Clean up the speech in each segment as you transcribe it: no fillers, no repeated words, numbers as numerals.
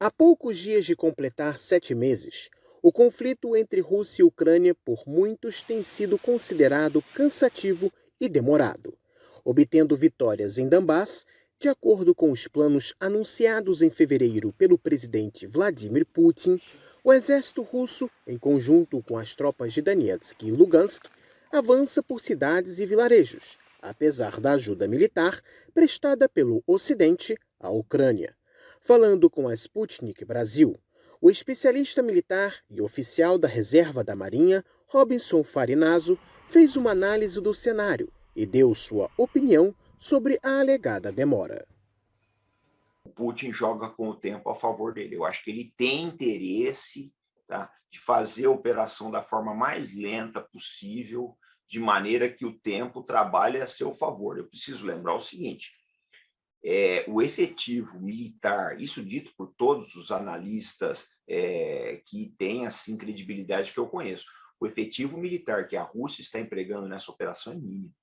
Há poucos dias de completar 7 meses, o conflito entre Rússia e Ucrânia por muitos tem sido considerado cansativo e demorado. Obtendo vitórias em Donbass, de acordo com os planos anunciados em fevereiro pelo presidente Vladimir Putin, o exército russo, em conjunto com as tropas de Donetsk e Lugansk, avança por cidades e vilarejos, apesar da ajuda militar prestada pelo Ocidente à Ucrânia. Falando com a Sputnik Brasil, o especialista militar e oficial da Reserva da Marinha, Robinson Farinazzo, fez uma análise do cenário e deu sua opinião sobre a alegada demora. O Putin joga com o tempo a favor dele. Eu acho que ele tem interesse, tá, de fazer a operação da forma mais lenta possível, de maneira que o tempo trabalhe a seu favor. Eu preciso lembrar o seguinte, o efetivo militar, isso dito por todos os analistas que têm assim, credibilidade que eu conheço, o efetivo militar que a Rússia está empregando nessa operação é mínimo.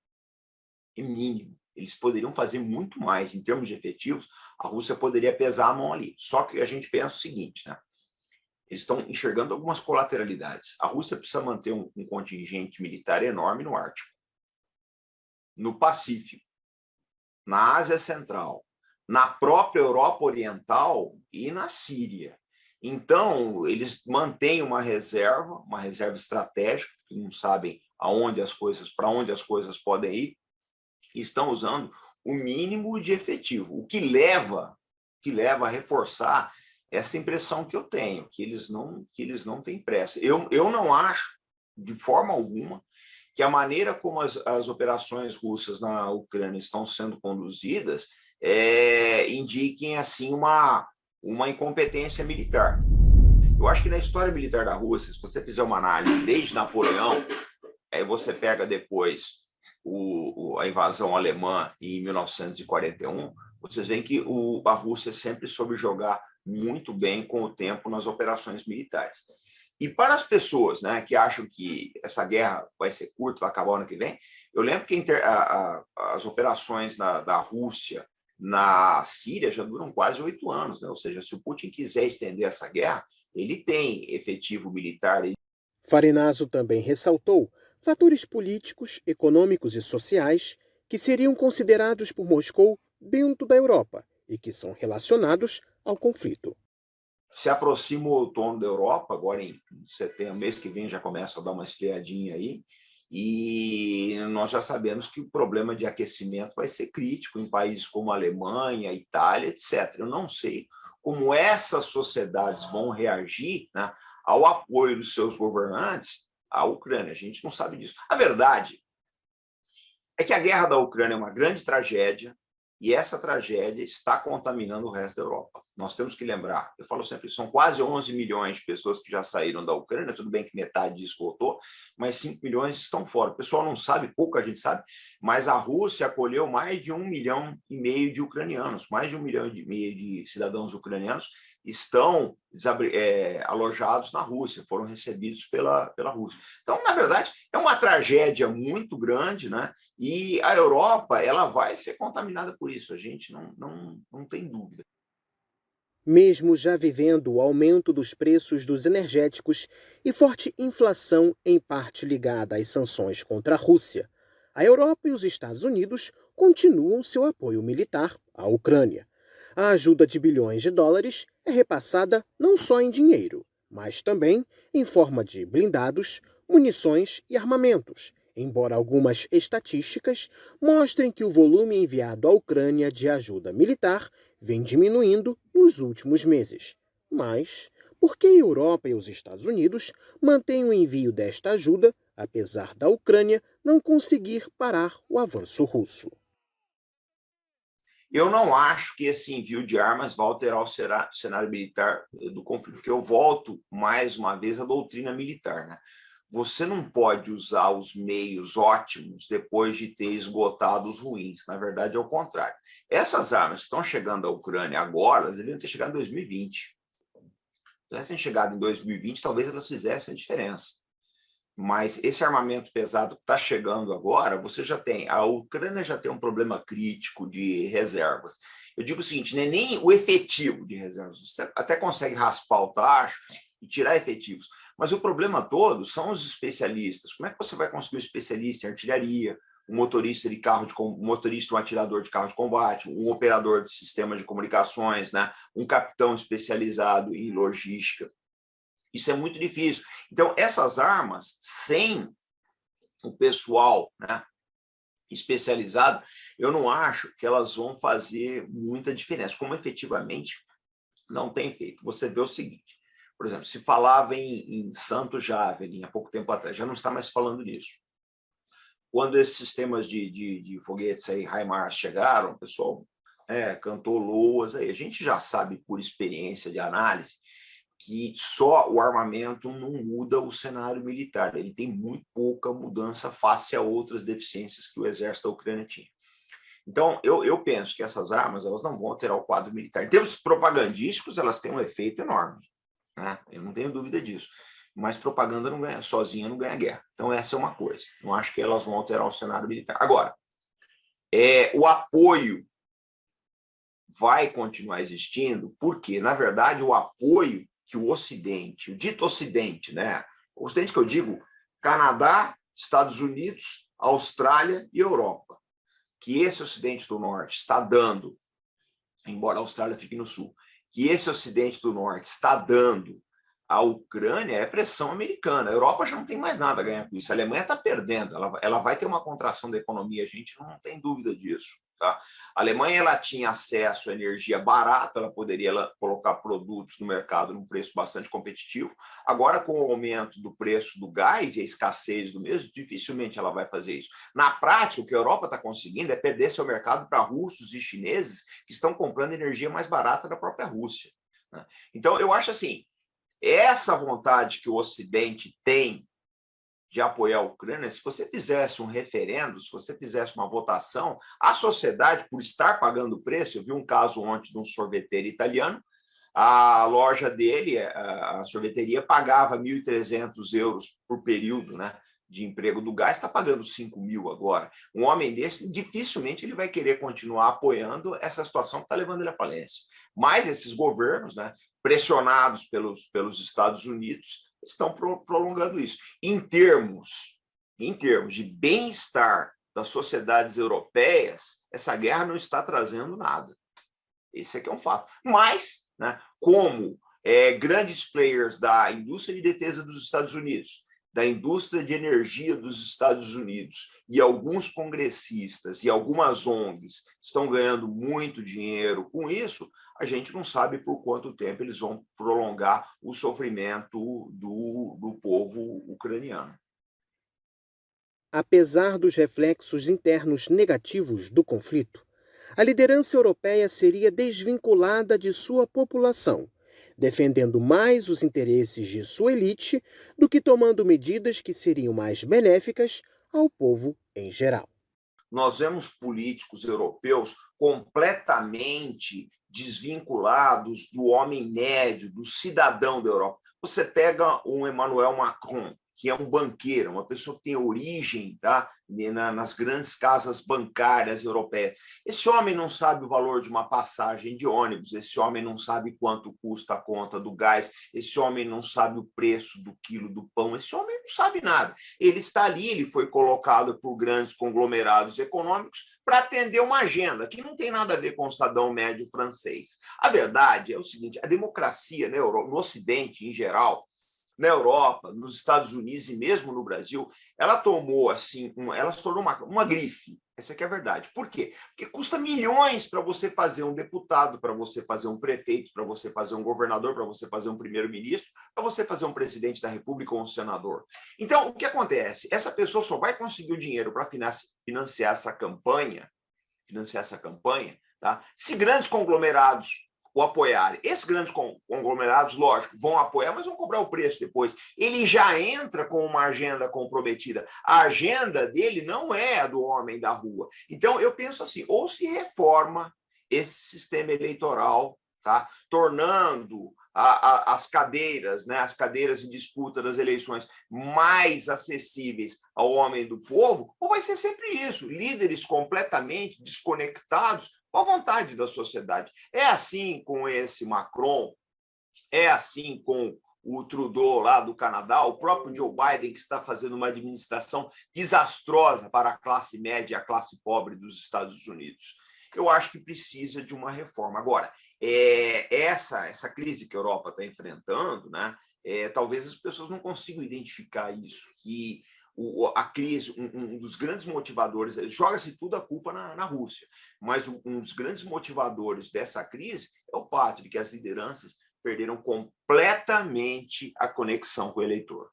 É mínimo. Eles poderiam fazer muito mais em termos de efetivos, a Rússia poderia pesar a mão ali. Só que a gente pensa o seguinte, né? Eles estão enxergando algumas colateralidades. A Rússia precisa manter um contingente militar enorme no Ártico, no Pacífico, na Ásia Central, na própria Europa Oriental e na Síria. Então, eles mantêm uma reserva estratégica, que não sabem para onde as coisas podem ir, e estão usando o mínimo de efetivo, o que leva a reforçar essa impressão que eu tenho, que eles não têm pressa. Eu não acho, de forma alguma, que a maneira como as operações russas na Ucrânia estão sendo conduzidas indiquem assim uma incompetência militar. Eu acho que na história militar da Rússia, se você fizer uma análise desde Napoleão, aí você pega depois a invasão alemã em 1941, vocês veem que a Rússia sempre soube jogar muito bem com o tempo nas operações militares. E para as pessoas, né, que acham que essa guerra vai ser curta, vai acabar ano que vem, eu lembro que as operações da Rússia na Síria já duram quase 8 anos, né? Ou seja, se o Putin quiser estender essa guerra, ele tem efetivo militar. Farinazzo também ressaltou fatores políticos, econômicos e sociais que seriam considerados por Moscou dentro da Europa e que são relacionados ao conflito. Se aproxima o outono da Europa, agora em setembro, mês que vem já começa a dar uma esfriadinha aí, e nós já sabemos que o problema de aquecimento vai ser crítico em países como a Alemanha, Itália, etc. Eu não sei como essas sociedades vão reagir, né, ao apoio dos seus governantes à Ucrânia. A gente não sabe disso. A verdade é que a guerra da Ucrânia é uma grande tragédia, e essa tragédia está contaminando o resto da Europa. Nós temos que lembrar, eu falo sempre, são quase 11 milhões de pessoas que já saíram da Ucrânia, tudo bem que metade disso voltou, mas 5 milhões estão fora. O pessoal não sabe, pouca gente sabe, mas a Rússia acolheu mais de 1,5 milhão de ucranianos, mais de 1,5 milhão de cidadãos ucranianos estão alojados na Rússia, foram recebidos pela Rússia. Então, na verdade, é uma tragédia muito grande, né? E a Europa ela vai ser contaminada por isso, a gente não tem dúvida. Mesmo já vivendo o aumento dos preços dos energéticos e forte inflação em parte ligada às sanções contra a Rússia, a Europa e os Estados Unidos continuam seu apoio militar à Ucrânia. A ajuda de bilhões de dólares é repassada não só em dinheiro, mas também em forma de blindados, munições e armamentos, embora algumas estatísticas mostrem que o volume enviado à Ucrânia de ajuda militar vem diminuindo nos últimos meses. Mas por que a Europa e os Estados Unidos mantêm o envio desta ajuda, apesar da Ucrânia não conseguir parar o avanço russo? Eu não acho que esse envio de armas vai alterar o cenário militar do conflito, porque eu volto mais uma vez à doutrina militar, né? Você não pode usar os meios ótimos depois de ter esgotado os ruins. Na verdade, é o contrário. Essas armas que estão chegando à Ucrânia agora, elas deveriam ter chegado em 2020. Se tivessem chegado em 2020, talvez elas fizessem a diferença. Mas esse armamento pesado que está chegando agora, a Ucrânia já tem um problema crítico de reservas. Eu digo o seguinte, não é nem o efetivo de reservas, você até consegue raspar o tacho e tirar efetivos, mas o problema todo são os especialistas. Como é que você vai conseguir um especialista em artilharia, um motorista de carro, um motorista, um atirador de carro de combate, um operador de sistema de comunicações, né? Um capitão especializado em logística? Isso é muito difícil. Então, essas armas, sem o pessoal, né, especializado, eu não acho que elas vão fazer muita diferença, como efetivamente não tem feito. Você vê o seguinte, por exemplo, se falava em Santo Javelin há pouco tempo atrás, já não está mais falando nisso. Quando esses sistemas de foguetes aí, HIMARS, chegaram, o pessoal cantou loas, aí a gente já sabe por experiência de análise que só o armamento não muda o cenário militar, ele tem muito pouca mudança face a outras deficiências que o exército da Ucrânia tinha. Então, eu penso que essas armas elas não vão alterar o quadro militar. Em termos propagandísticos, elas têm um efeito enorme, né? Eu não tenho dúvida disso. Mas propaganda não ganha, sozinha não ganha guerra. Então, essa é uma coisa. Não acho que elas vão alterar o cenário militar. Agora, o apoio vai continuar existindo, porque, na verdade, o apoio que o Ocidente, o dito Ocidente, né? O Ocidente que eu digo, Canadá, Estados Unidos, Austrália e Europa, que esse Ocidente do Norte está dando, embora a Austrália fique no Sul, que esse Ocidente do Norte está dando à Ucrânia é pressão americana. A Europa já não tem mais nada a ganhar com isso. A Alemanha está perdendo, ela vai ter uma contração da economia, a gente não tem dúvida disso. Tá? A Alemanha ela tinha acesso à energia barata, ela poderia colocar produtos no mercado num preço bastante competitivo. Agora, com o aumento do preço do gás e a escassez do mesmo, dificilmente ela vai fazer isso. Na prática, o que a Europa está conseguindo é perder seu mercado para russos e chineses que estão comprando energia mais barata da própria Rússia. Né? Então, eu acho assim, essa vontade que o Ocidente tem de apoiar a Ucrânia, se você fizesse um referendo, se você fizesse uma votação, a sociedade, por estar pagando o preço, eu vi um caso ontem de um sorveteiro italiano, a loja dele, a sorveteria, pagava 1.300 euros por período, né, de emprego do gás, está pagando 5.000 agora. Um homem desse, dificilmente ele vai querer continuar apoiando essa situação que está levando ele à falência. Mas esses governos, né, pressionados pelos Estados Unidos, estão prolongando isso. Em termos de bem-estar das sociedades europeias, essa guerra não está trazendo nada. Esse aqui é um fato. Mas, né, como grandes players da indústria de defesa dos Estados Unidos, da indústria de energia dos Estados Unidos e alguns congressistas e algumas ONGs estão ganhando muito dinheiro com isso, a gente não sabe por quanto tempo eles vão prolongar o sofrimento do povo ucraniano. Apesar dos reflexos internos negativos do conflito, a liderança europeia seria desvinculada de sua população, defendendo mais os interesses de sua elite do que tomando medidas que seriam mais benéficas ao povo em geral. Nós vemos políticos europeus completamente desvinculados do homem médio, do cidadão da Europa. Você pega um Emmanuel Macron, que é um banqueiro, uma pessoa que tem origem, tá, nas grandes casas bancárias europeias. Esse homem não sabe o valor de uma passagem de ônibus, esse homem não sabe quanto custa a conta do gás, esse homem não sabe o preço do quilo do pão, esse homem não sabe nada. Ele está ali, ele foi colocado por grandes conglomerados econômicos para atender uma agenda que não tem nada a ver com o cidadão médio francês. A verdade é o seguinte, a democracia no Ocidente, em geral, na Europa, nos Estados Unidos e mesmo no Brasil, ela tomou assim, ela se tornou uma grife. Essa aqui é a verdade. Por quê? Porque custa milhões para você fazer um deputado, para você fazer um prefeito, para você fazer um governador, para você fazer um primeiro-ministro, para você fazer um presidente da República ou um senador. Então, o que acontece? Essa pessoa só vai conseguir o dinheiro para financiar essa campanha, tá? Se grandes conglomerados o apoiarem. Esses grandes conglomerados, lógico, vão apoiar, mas vão cobrar o preço depois. Ele já entra com uma agenda comprometida. A agenda dele não é a do homem da rua. Então, eu penso assim, ou se reforma esse sistema eleitoral tá? Tornando as cadeiras, né, as cadeiras em disputa das eleições mais acessíveis ao homem do povo, ou vai ser sempre isso, líderes completamente desconectados com a vontade da sociedade. É assim com esse Macron, é assim com o Trudeau lá do Canadá, o próprio Joe Biden, que está fazendo uma administração desastrosa para a classe média e a classe pobre dos Estados Unidos. Eu acho que precisa de uma reforma. Agora, essa crise que a Europa está enfrentando, né, talvez as pessoas não consigam identificar isso, que a crise, um dos grandes motivadores, joga-se tudo a culpa na Rússia, mas um dos grandes motivadores dessa crise é o fato de que as lideranças perderam completamente a conexão com o eleitor.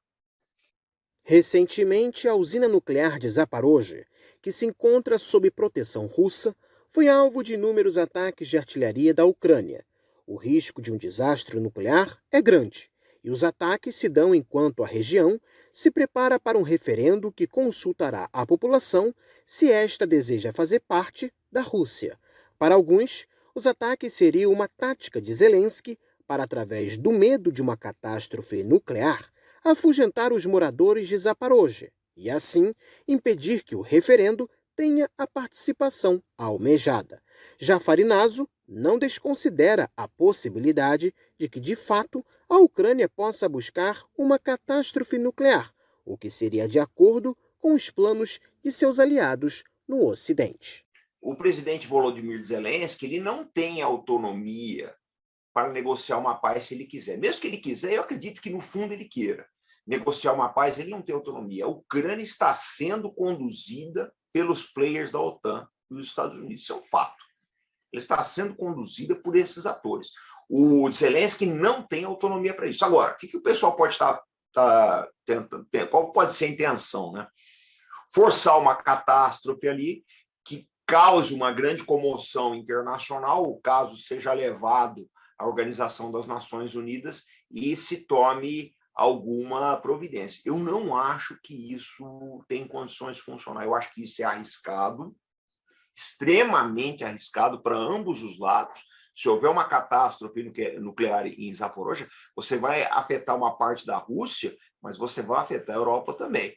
Recentemente, a usina nuclear de Zaporozhye, que se encontra sob proteção russa, foi alvo de inúmeros ataques de artilharia da Ucrânia. O risco de um desastre nuclear é grande, e os ataques se dão enquanto a região se prepara para um referendo que consultará a população se esta deseja fazer parte da Rússia. Para alguns, os ataques seriam uma tática de Zelensky para, através do medo de uma catástrofe nuclear, afugentar os moradores de Zaporozhye e, assim, impedir que o referendo tenha a participação almejada. Já Farinaso não desconsidera a possibilidade de que, de fato, a Ucrânia possa buscar uma catástrofe nuclear, o que seria de acordo com os planos de seus aliados no Ocidente. O presidente Volodymyr Zelensky ele não tem autonomia para negociar uma paz se ele quiser. Mesmo que ele quiser, eu acredito que no fundo ele queira negociar uma paz, ele não tem autonomia. A Ucrânia está sendo conduzida pelos players da OTAN e dos Estados Unidos. Isso é um fato. Ela está sendo conduzida por esses atores. O Zelensky não tem autonomia para isso. Agora, o que o pessoal pode estar tentando, qual pode ser a intenção, né? Forçar uma catástrofe ali que cause uma grande comoção internacional, o caso seja levado à Organização das Nações Unidas e se tome alguma providência. Eu não acho que isso tem condições de funcionar. Eu acho que isso é arriscado, extremamente arriscado para ambos os lados. Se houver uma catástrofe nuclear em Zaporozhye, você vai afetar uma parte da Rússia, mas você vai afetar a Europa também.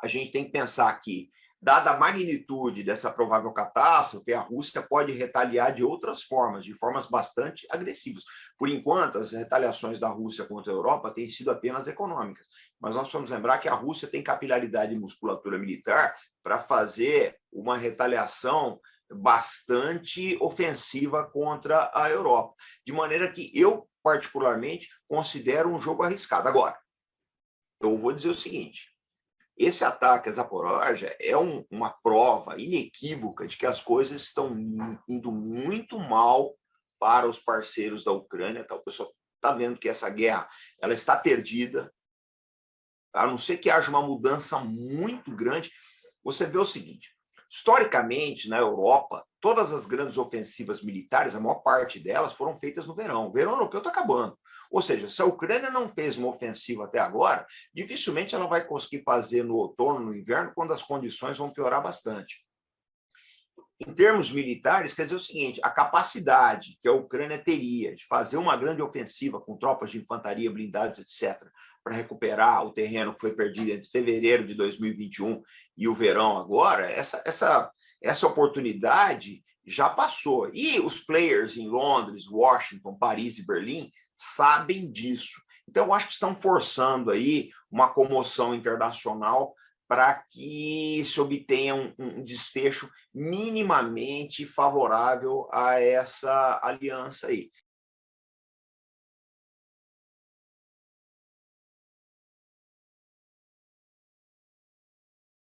A gente tem que pensar que, dada a magnitude dessa provável catástrofe, a Rússia pode retaliar de outras formas, de formas bastante agressivas. Por enquanto, as retaliações da Rússia contra a Europa têm sido apenas econômicas, mas nós vamos lembrar que a Rússia tem capilaridade e musculatura militar para fazer uma retaliação bastante ofensiva contra a Europa, de maneira que eu, particularmente, considero um jogo arriscado. Agora, eu vou dizer o seguinte: esse ataque a Zaporozhye é uma prova inequívoca de que as coisas estão indo muito mal para os parceiros da Ucrânia. Tá? O pessoal está vendo que essa guerra ela está perdida, a não ser que haja uma mudança muito grande. Você vê o seguinte: historicamente, na Europa, todas as grandes ofensivas militares, a maior parte delas foram feitas no verão. O verão europeu está acabando. Ou seja, se a Ucrânia não fez uma ofensiva até agora, dificilmente ela vai conseguir fazer no outono, no inverno, quando as condições vão piorar bastante. Em termos militares, quer dizer o seguinte: a capacidade que a Ucrânia teria de fazer uma grande ofensiva com tropas de infantaria, blindados, etc., para recuperar o terreno que foi perdido entre fevereiro de 2021 e o verão agora, essa oportunidade já passou. E os players em Londres, Washington, Paris e Berlim sabem disso. Então, eu acho que estão forçando aí uma comoção internacional para que se obtenha um desfecho minimamente favorável a essa aliança aí.